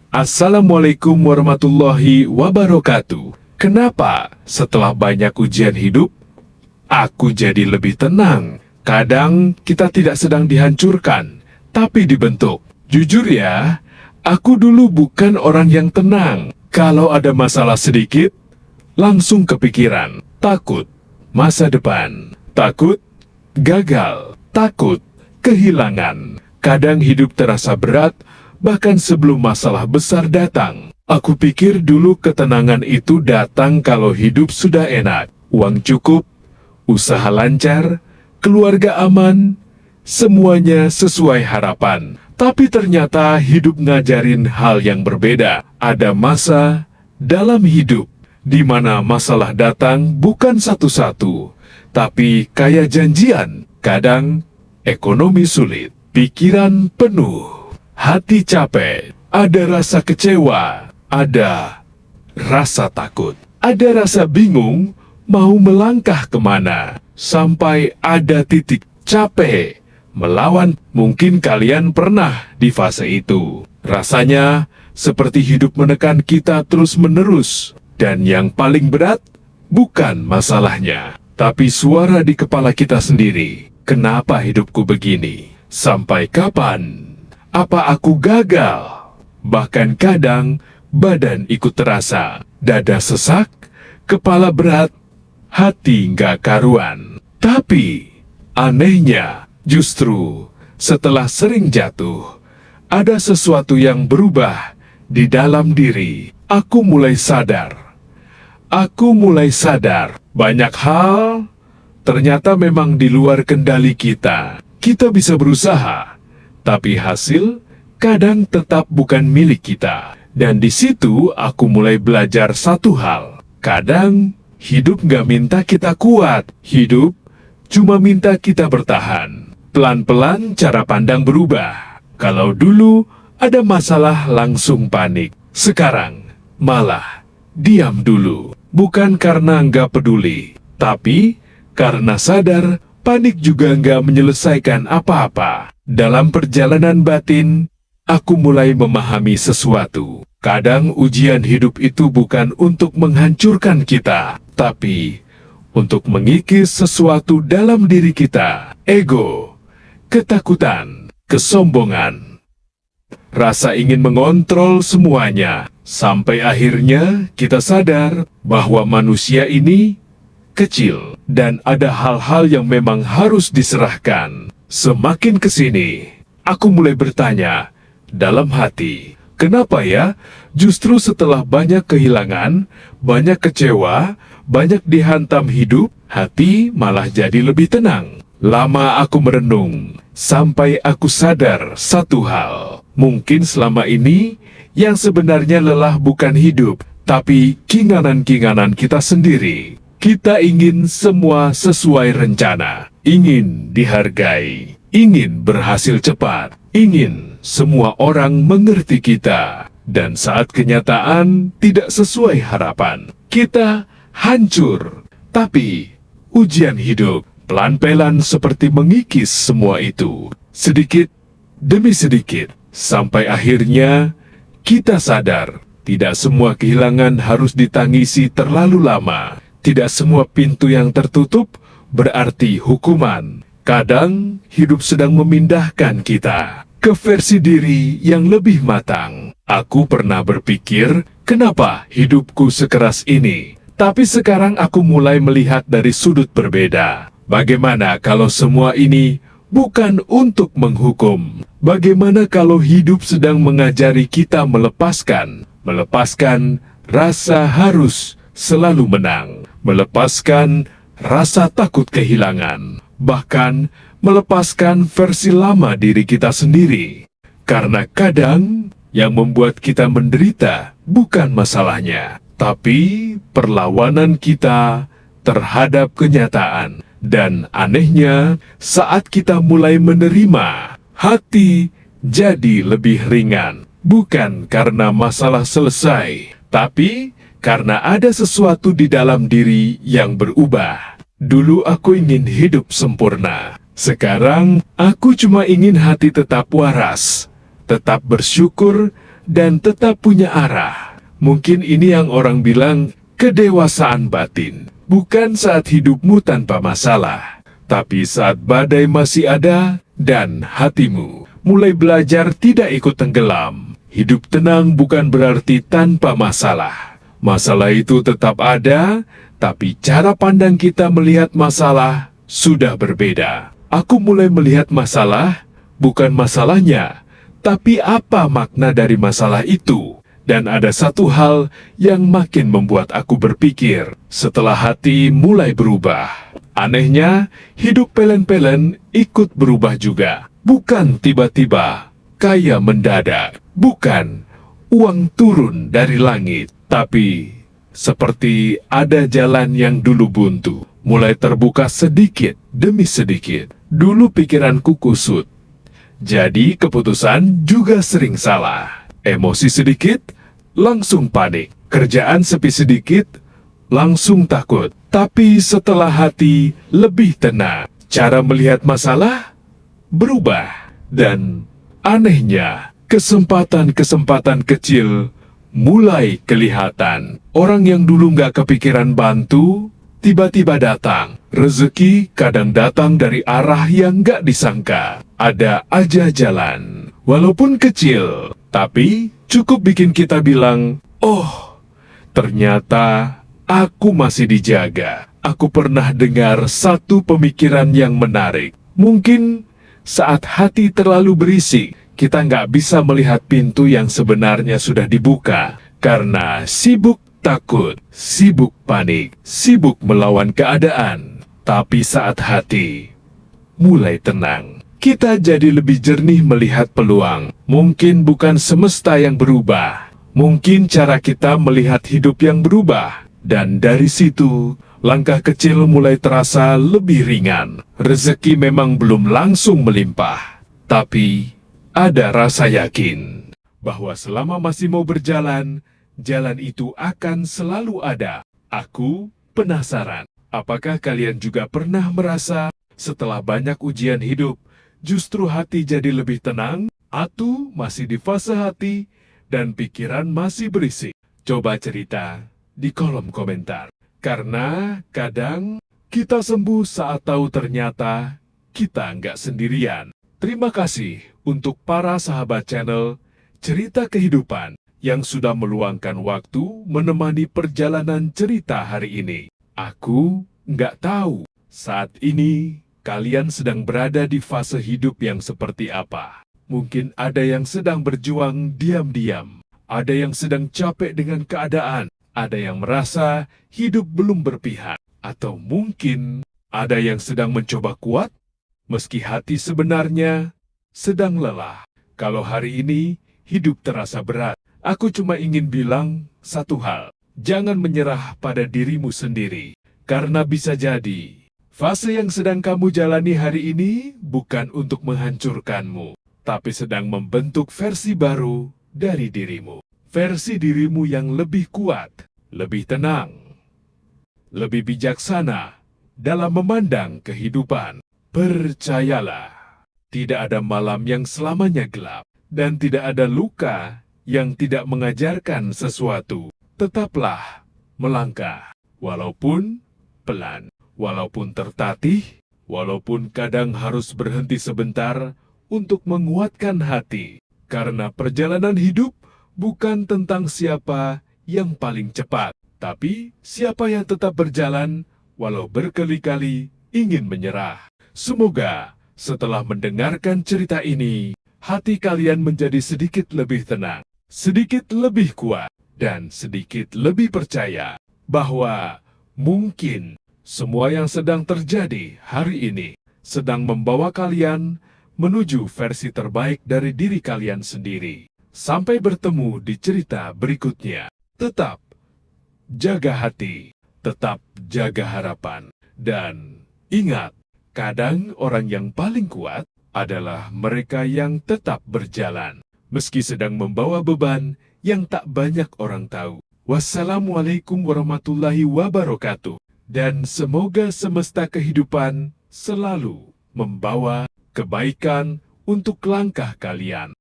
Assalamualaikum warahmatullahi wabarakatuh. Kenapa setelah banyak ujian hidup, aku jadi lebih tenang? Kadang kita tidak sedang dihancurkan, tapi dibentuk. Jujur ya, aku dulu bukan orang yang tenang. Kalau ada masalah sedikit, langsung kepikiran. Takut masa depan, takut gagal, takut kehilangan. Kadang hidup terasa berat, bahkan sebelum masalah besar datang. Aku pikir dulu ketenangan itu datang kalau hidup sudah enak, uang cukup, usaha lancar, keluarga aman, semuanya sesuai harapan. Tapi ternyata hidup ngajarin hal yang berbeda. Ada masa dalam hidup di mana masalah datang bukan satu-satu, tapi kayak janjian. Kadang ekonomi sulit, pikiran penuh, hati capek, ada rasa kecewa, ada rasa takut, ada rasa bingung mau melangkah kemana, sampai ada titik capek melawan. Mungkin kalian pernah di fase itu. Rasanya seperti hidup menekan kita terus-menerus, dan yang paling berat bukan masalahnya, tapi suara di kepala kita sendiri. Kenapa hidupku begini? Sampai kapan? Apa aku gagal? Bahkan kadang badan ikut terasa, dada sesak, kepala berat, hati nggak karuan. Tapi anehnya, justru setelah sering jatuh, ada sesuatu yang berubah di dalam diri. Aku mulai sadar. Banyak hal ternyata memang di luar kendali kita. Kita bisa berusaha, tapi hasil kadang tetap bukan milik kita. Dan di situ aku mulai belajar satu hal. Kadang hidup gak minta kita kuat. Hidup cuma minta kita bertahan. Pelan-pelan cara pandang berubah. Kalau dulu ada masalah langsung panik, sekarang malah diam dulu. Bukan karena nggak peduli, tapi karena sadar panik juga nggak menyelesaikan apa-apa. Dalam perjalanan batin, aku mulai memahami sesuatu. Kadang ujian hidup itu bukan untuk menghancurkan kita, tapi untuk mengikis sesuatu dalam diri kita. Ego, ketakutan, kesombongan, rasa ingin mengontrol semuanya. Sampai akhirnya kita sadar bahwa manusia ini kecil dan ada hal-hal yang memang harus diserahkan. Semakin kesini, aku mulai bertanya dalam hati, kenapa ya justru setelah banyak kehilangan, banyak kecewa, banyak dihantam hidup, hati malah jadi lebih tenang. Lama aku merenung, sampai aku sadar satu hal. Mungkin selama ini yang sebenarnya lelah bukan hidup, tapi keinginan-keinginan kita sendiri. Kita ingin semua sesuai rencana, ingin dihargai, ingin berhasil cepat, ingin semua orang mengerti kita. Dan saat kenyataan tidak sesuai harapan, kita hancur. Tapi ujian hidup pelan-pelan seperti mengikis semua itu, sedikit demi sedikit, sampai akhirnya kita sadar, tidak semua kehilangan harus ditangisi terlalu lama. Tidak semua pintu yang tertutup berarti hukuman. Kadang hidup sedang memindahkan kita ke versi diri yang lebih matang. Aku pernah berpikir, kenapa hidupku sekeras ini? Tapi sekarang aku mulai melihat dari sudut berbeda. Bagaimana kalau semua ini bukan untuk menghukum? Bagaimana kalau hidup sedang mengajari kita melepaskan rasa harus selalu menang, melepaskan rasa takut kehilangan, bahkan melepaskan versi lama diri kita sendiri. Karena kadang yang membuat kita menderita bukan masalahnya, tapi perlawanan kita terhadap kenyataan. Dan anehnya, saat kita mulai menerima, hati jadi lebih ringan. Bukan karena masalah selesai, tapi karena ada sesuatu di dalam diri yang berubah. Dulu aku ingin hidup sempurna. Sekarang aku cuma ingin hati tetap waras, tetap bersyukur, dan tetap punya arah. Mungkin ini yang orang bilang kedewasaan batin. Bukan saat hidupmu tanpa masalah, tapi saat badai masih ada dan hatimu mulai belajar tidak ikut tenggelam. Hidup tenang bukan berarti tanpa masalah. Masalah itu tetap ada, tapi cara pandang kita melihat masalah sudah berbeda. Aku mulai melihat masalah bukan masalahnya, tapi apa makna dari masalah itu. Dan ada satu hal yang makin membuat aku berpikir setelah hati mulai berubah. Anehnya, hidup pelen-pelen ikut berubah juga. Bukan tiba-tiba kaya mendadak, bukan uang turun dari langit, tapi seperti ada jalan yang dulu buntu, mulai terbuka sedikit demi sedikit. Dulu pikiranku kusut, jadi keputusan juga sering salah. Emosi sedikit, langsung panik. Kerjaan sepi sedikit, langsung takut. Tapi setelah hati lebih tenang, cara melihat masalah berubah. Dan anehnya, kesempatan-kesempatan kecil mulai kelihatan. Orang yang dulu nggak kepikiran bantu, tiba-tiba datang. Rezeki kadang datang dari arah yang nggak disangka. Ada aja jalan, walaupun kecil, tapi cukup bikin kita bilang, oh, ternyata aku masih dijaga. Aku pernah dengar satu pemikiran yang menarik. Mungkin saat hati terlalu berisik, kita nggak bisa melihat pintu yang sebenarnya sudah dibuka. Karena sibuk takut, sibuk panik, sibuk melawan keadaan. Tapi saat hati mulai tenang, kita jadi lebih jernih melihat peluang. Mungkin bukan semesta yang berubah, mungkin cara kita melihat hidup yang berubah. Dan dari situ, langkah kecil mulai terasa lebih ringan. Rezeki memang belum langsung melimpah, tapi ada rasa yakin bahwa selama masih mau berjalan, jalan itu akan selalu ada. Aku penasaran, apakah kalian juga pernah merasa setelah banyak ujian hidup, justru hati jadi lebih tenang? Atau masih di fase hati dan pikiran masih berisik? Coba cerita di kolom komentar. Karena kadang kita sembuh saat tahu ternyata kita nggak sendirian. Terima kasih untuk para sahabat channel Cerita Kehidupan yang sudah meluangkan waktu menemani perjalanan cerita hari ini. Aku nggak tahu saat ini kalian sedang berada di fase hidup yang seperti apa. Mungkin ada yang sedang berjuang diam-diam, ada yang sedang capek dengan keadaan, ada yang merasa hidup belum berpihak, atau mungkin ada yang sedang mencoba kuat, meski hati sebenarnya sedang lelah. Kalau hari ini hidup terasa berat, aku cuma ingin bilang satu hal, jangan menyerah pada dirimu sendiri, karena bisa jadi fase yang sedang kamu jalani hari ini bukan untuk menghancurkanmu, tapi sedang membentuk versi baru dari dirimu. Versi dirimu yang lebih kuat, lebih tenang, lebih bijaksana dalam memandang kehidupan. Percayalah, tidak ada malam yang selamanya gelap, dan tidak ada luka yang tidak mengajarkan sesuatu. Tetaplah melangkah, walaupun pelan, walaupun tertatih, walaupun kadang harus berhenti sebentar untuk menguatkan hati. Karena perjalanan hidup bukan tentang siapa yang paling cepat, tapi siapa yang tetap berjalan walau berkali-kali ingin menyerah. Semoga setelah mendengarkan cerita ini, hati kalian menjadi sedikit lebih tenang, sedikit lebih kuat, dan sedikit lebih percaya bahwa mungkin semua yang sedang terjadi hari ini sedang membawa kalian menuju versi terbaik dari diri kalian sendiri. Sampai bertemu di cerita berikutnya. Tetap jaga hati, tetap jaga harapan, dan ingat, kadang orang yang paling kuat adalah mereka yang tetap berjalan, meski sedang membawa beban yang tak banyak orang tahu. Wassalamualaikum warahmatullahi wabarakatuh, dan semoga semesta kehidupan selalu membawa kebaikan untuk langkah kalian.